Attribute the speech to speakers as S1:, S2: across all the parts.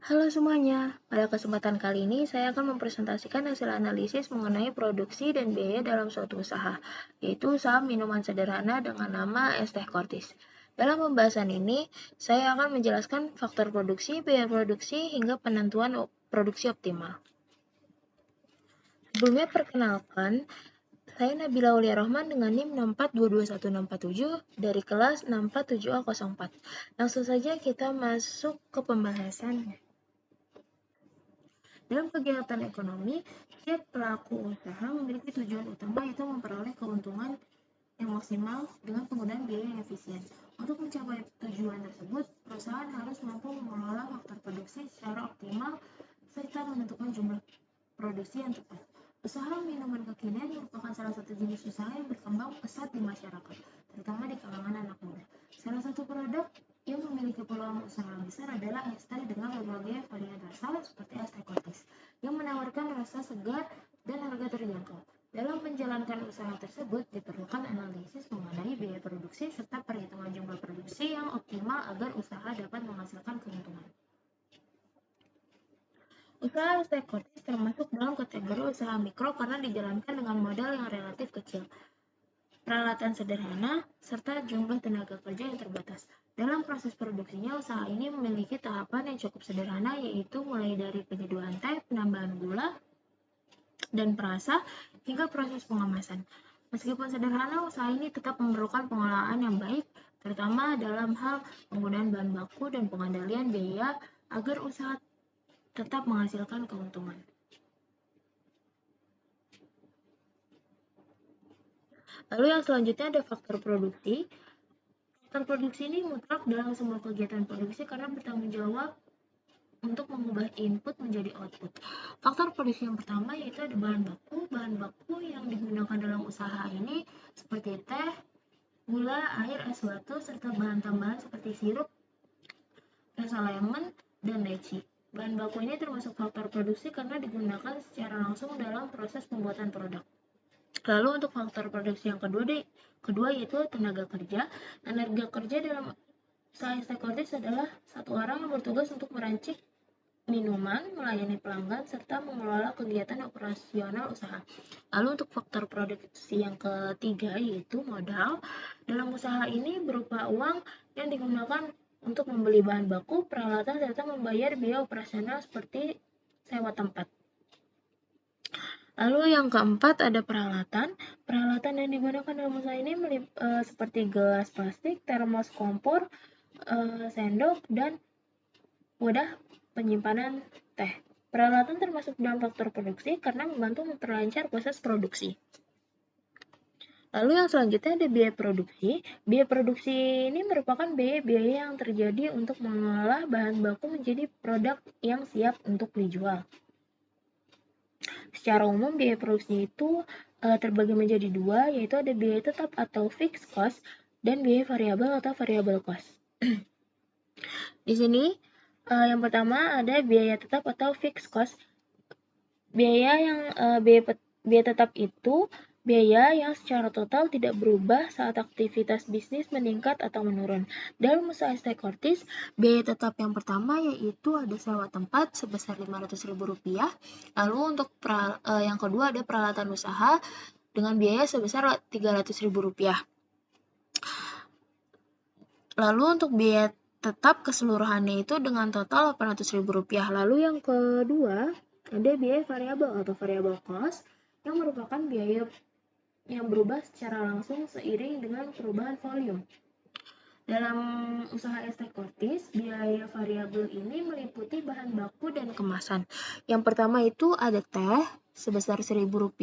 S1: Halo semuanya, pada kesempatan kali ini saya akan mempresentasikan hasil analisis mengenai produksi dan biaya dalam suatu usaha, yaitu usaha minuman sederhana dengan nama Es Teh Kortis. Dalam pembahasan ini, saya akan menjelaskan faktor produksi, biaya produksi, hingga penentuan produksi optimal. Sebelumnya perkenalkan, saya Nabila Aulia Rohman dengan NIM 6422167 dari kelas 647A04. Langsung saja kita masuk ke pembahasannya. Dalam kegiatan ekonomi, setiap pelaku usaha memiliki tujuan utama yaitu memperoleh keuntungan yang maksimal dengan penggunaan biaya yang efisien. Untuk mencapai tujuan tersebut, perusahaan harus mampu mengelola faktor produksi secara optimal serta menentukan jumlah produksi yang tepat. Usaha minuman kekinian merupakan salah satu jenis usaha yang berkembang pesat di masyarakat, terutama di kalangan anak muda. Salah satu produk yang memiliki peluang usaha besar adalah es teh dengan berbagai varian rasa seperti es teh kortis, yang menawarkan rasa segar dan harga terjangkau. Dalam menjalankan usaha tersebut, diperlukan analisis mengenai biaya produksi serta perhitungan jumlah produksi yang optimal agar usaha dapat menghasilkan keuntungan. Usaha es teh kortis termasuk dalam kategori usaha mikro karena dijalankan dengan modal yang relatif kecil, peralatan sederhana, serta jumlah tenaga kerja yang terbatas. Dalam proses produksinya, usaha ini memiliki tahapan yang cukup sederhana, yaitu mulai dari penyeduhan teh, penambahan gula, dan perasa, hingga proses pengemasan. Meskipun sederhana, usaha ini tetap memerlukan pengelolaan yang baik, terutama dalam hal penggunaan bahan baku dan pengendalian biaya agar usaha tetap menghasilkan keuntungan. Lalu yang selanjutnya ada faktor produksi. Faktor produksi ini mutlak dalam semua kegiatan produksi karena bertanggung jawab untuk mengubah input menjadi output. Faktor produksi yang pertama yaitu ada bahan baku. Bahan baku yang digunakan dalam usaha ini seperti teh, gula, air, es batu, serta bahan tambahan seperti sirup, rasa lemon, dan leci. Bahan baku ini termasuk faktor produksi karena digunakan secara langsung dalam proses pembuatan produk. Lalu untuk faktor produksi yang kedua yaitu tenaga kerja. Tenaga kerja dalam usaha es teh kortis adalah satu orang yang bertugas untuk merancik minuman, melayani pelanggan, serta mengelola kegiatan operasional usaha. Lalu untuk faktor produksi yang ketiga yaitu modal. Dalam usaha ini berupa uang yang digunakan untuk membeli bahan baku, peralatan, serta membayar biaya operasional seperti sewa tempat. Lalu yang keempat ada peralatan. Peralatan yang digunakan dalam usaha ini seperti gelas plastik, termos kompor, sendok, dan wadah penyimpanan teh. Peralatan termasuk dalam faktor produksi karena membantu memperlancar proses produksi. Lalu yang selanjutnya ada biaya produksi. Biaya produksi ini merupakan biaya yang terjadi untuk mengolah bahan baku menjadi produk yang siap untuk dijual. Secara umum, biaya produksi itu terbagi menjadi dua, yaitu ada biaya tetap atau fixed cost dan biaya variabel atau variable cost. Di sini, yang pertama ada biaya tetap atau fixed cost. Biaya tetap itu biaya yang secara total tidak berubah saat aktivitas bisnis meningkat atau menurun. Dalam usaha es teh kortis, biaya tetap yang pertama yaitu ada sewa tempat sebesar Rp500.000. Lalu untuk yang kedua ada peralatan usaha dengan biaya sebesar Rp300.000. Lalu untuk biaya tetap keseluruhannya itu dengan total Rp800.000. Lalu yang kedua ada biaya variabel atau variable cost yang merupakan biaya yang berubah secara langsung seiring dengan perubahan volume. Dalam usaha es teh kortis, biaya variabel ini meliputi bahan baku dan kemasan. Yang pertama itu ada teh sebesar Rp1.000,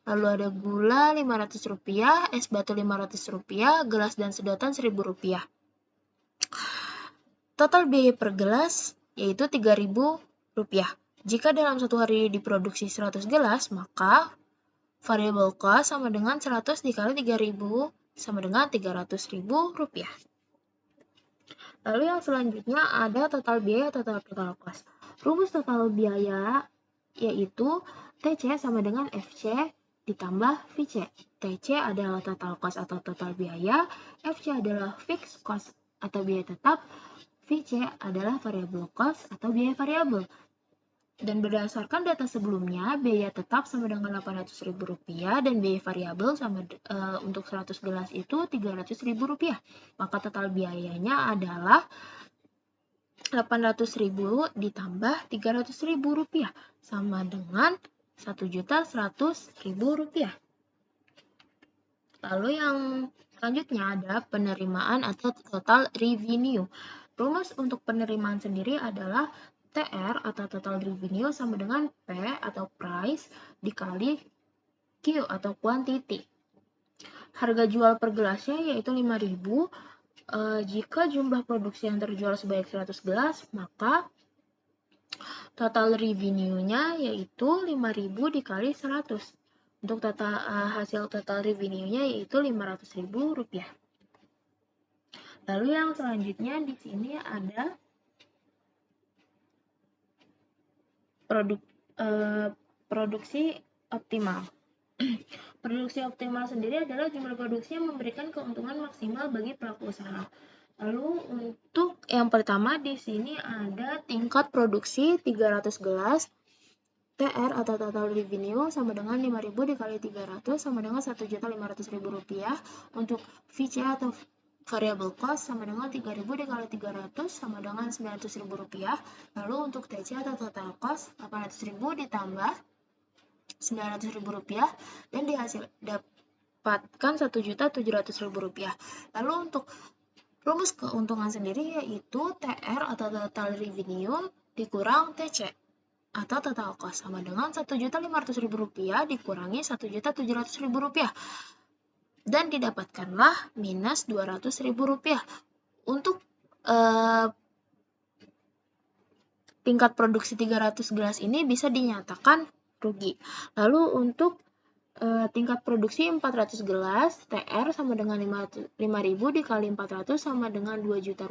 S1: lalu ada gula Rp500, es batu Rp500, gelas dan sedotan Rp1.000. Total biaya per gelas yaitu Rp3.000. Jika dalam satu hari diproduksi 100 gelas, maka variable cost sama dengan 100 dikali 3.000 sama dengan Rp300.000. Lalu yang selanjutnya ada total biaya atau total cost. Rumus total biaya yaitu TC sama dengan FC ditambah VC. TC adalah total cost atau total biaya, FC adalah fixed cost atau biaya tetap, VC adalah variable cost atau biaya variabel. Dan berdasarkan data sebelumnya, biaya tetap sama dengan Rp800.000 dan biaya variabel sama untuk 100 gelas itu Rp300.000. Maka total biayanya adalah Rp800.000 ditambah Rp300.000 sama dengan Rp1.100.000. Lalu yang selanjutnya ada penerimaan atau total revenue. Rumus untuk penerimaan sendiri adalah TR atau total revenue sama dengan P atau price dikali Q atau quantity. Harga jual per gelasnya yaitu 5.000. Jika jumlah produksi yang terjual sebanyak 100 gelas, maka total revenue-nya yaitu 5.000 dikali 100. Untuk hasil total revenue-nya yaitu Rp500.000. Lalu yang selanjutnya di sini ada produksi optimal. Produksi optimal sendiri adalah jumlah produksi yang memberikan keuntungan maksimal bagi pelaku usaha. Lalu untuk yang pertama di sini ada tingkat produksi 300 gelas, TR atau total revenue sama dengan 5.000 dikali 300 sama dengan Rp1.500.000. Untuk VC atau variable cost sama dengan 3.000 dikali 300 sama dengan Rp900.000. Lalu untuk TC atau total cost 800.000 ditambah Rp900.000 dan dapatkan Rp1.700.000. Lalu untuk rumus keuntungan sendiri yaitu TR atau total revenue dikurang TC atau total cost sama dengan Rp1.500.000 dikurangi Rp1.700.000 dan didapatkanlah minus Rp200.000. Untuk tingkat produksi 300 gelas ini bisa dinyatakan rugi. Lalu untuk tingkat produksi 400 gelas, TR sama dengan 5.000 dikali 400 sama dengan Rp2 juta.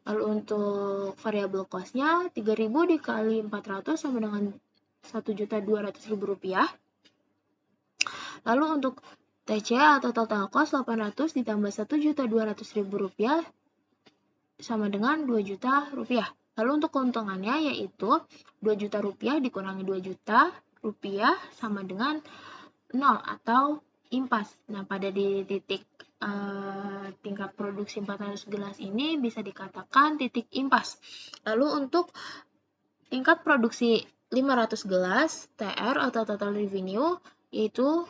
S1: Lalu untuk variable cost-nya 3.000 dikali 400 sama dengan Rp1.200.000. Lalu untuk TC atau total cost 800 ditambah Rp1.200.000 sama dengan Rp2 juta. Lalu untuk keuntungannya yaitu Rp2 juta dikurangi Rp2 juta sama dengan 0 atau impas. Nah, pada di titik tingkat produksi 400 gelas ini bisa dikatakan titik impas. Lalu untuk tingkat produksi 500 gelas, TR atau total revenue yaitu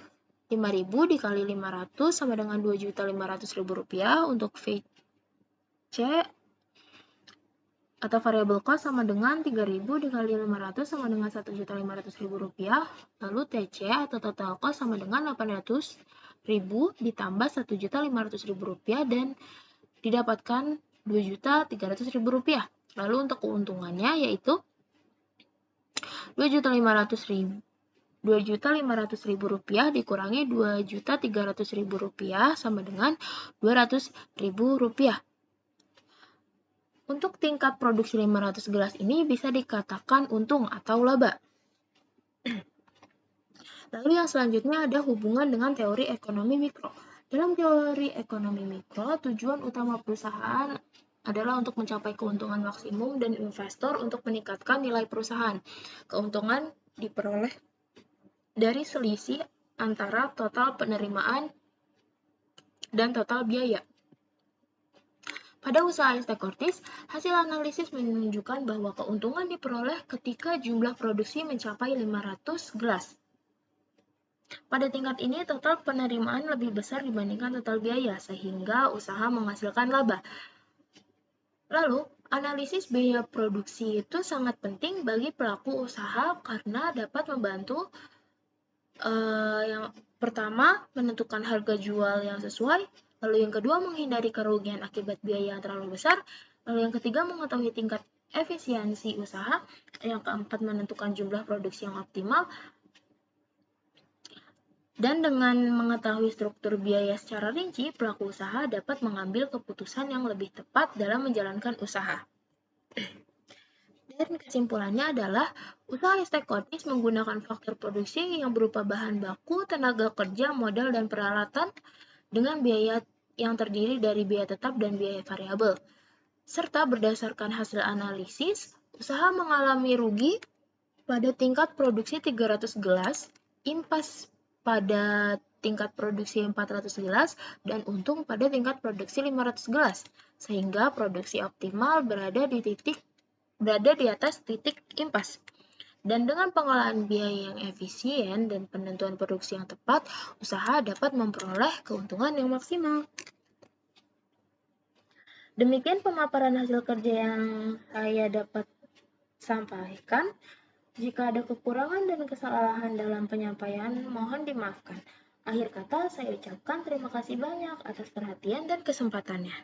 S1: 5.000 dikali 500 sama dengan Rp2.500.000. Untuk VC atau variable cost sama dengan 3.000 dikali 500 sama dengan Rp1.500.000. Lalu TC atau total cost sama dengan 800.000 ditambah Rp1.500.000 dan didapatkan Rp2.300.000. Lalu untuk keuntungannya yaitu Rp2.500.000 dikurangi Rp2.300.000 sama dengan Rp200.000. Untuk tingkat produksi 500 gelas ini bisa dikatakan untung atau laba. Lalu yang selanjutnya ada hubungan dengan teori ekonomi mikro. Dalam teori ekonomi mikro, tujuan utama perusahaan adalah untuk mencapai keuntungan maksimum dan investor untuk meningkatkan nilai perusahaan. Keuntungan diperoleh dari selisih antara total penerimaan dan total biaya. Pada usaha ST Cortis, hasil analisis menunjukkan bahwa keuntungan diperoleh ketika jumlah produksi mencapai 500 gelas. Pada tingkat ini, total penerimaan lebih besar dibandingkan total biaya, sehingga usaha menghasilkan laba. Lalu, analisis biaya produksi itu sangat penting bagi pelaku usaha karena dapat membantu yang pertama, menentukan harga jual yang sesuai. Lalu yang kedua, menghindari kerugian akibat biaya yang terlalu besar. Lalu yang ketiga, mengetahui tingkat efisiensi usaha. Yang keempat, menentukan jumlah produksi yang optimal. Dan dengan mengetahui struktur biaya secara rinci, pelaku usaha dapat mengambil keputusan yang lebih tepat dalam menjalankan usaha. Dan kesimpulannya adalah, usaha ST Cortis menggunakan faktor produksi yang berupa bahan baku, tenaga kerja, modal, dan peralatan dengan biaya yang terdiri dari biaya tetap dan biaya variabel. serta berdasarkan hasil analisis, usaha mengalami rugi pada tingkat produksi 300 gelas, impas pada tingkat produksi 400 gelas, dan untung pada tingkat produksi 500 gelas, sehingga produksi optimal berada di atas titik impas. Dan dengan pengolahan biaya yang efisien dan penentuan produksi yang tepat, usaha dapat memperoleh keuntungan yang maksimal. Demikian pemaparan hasil kerja yang saya dapat sampaikan. Jika ada kekurangan dan kesalahan dalam penyampaian, mohon dimaafkan. Akhir kata, saya ucapkan terima kasih banyak atas perhatian dan kesempatannya.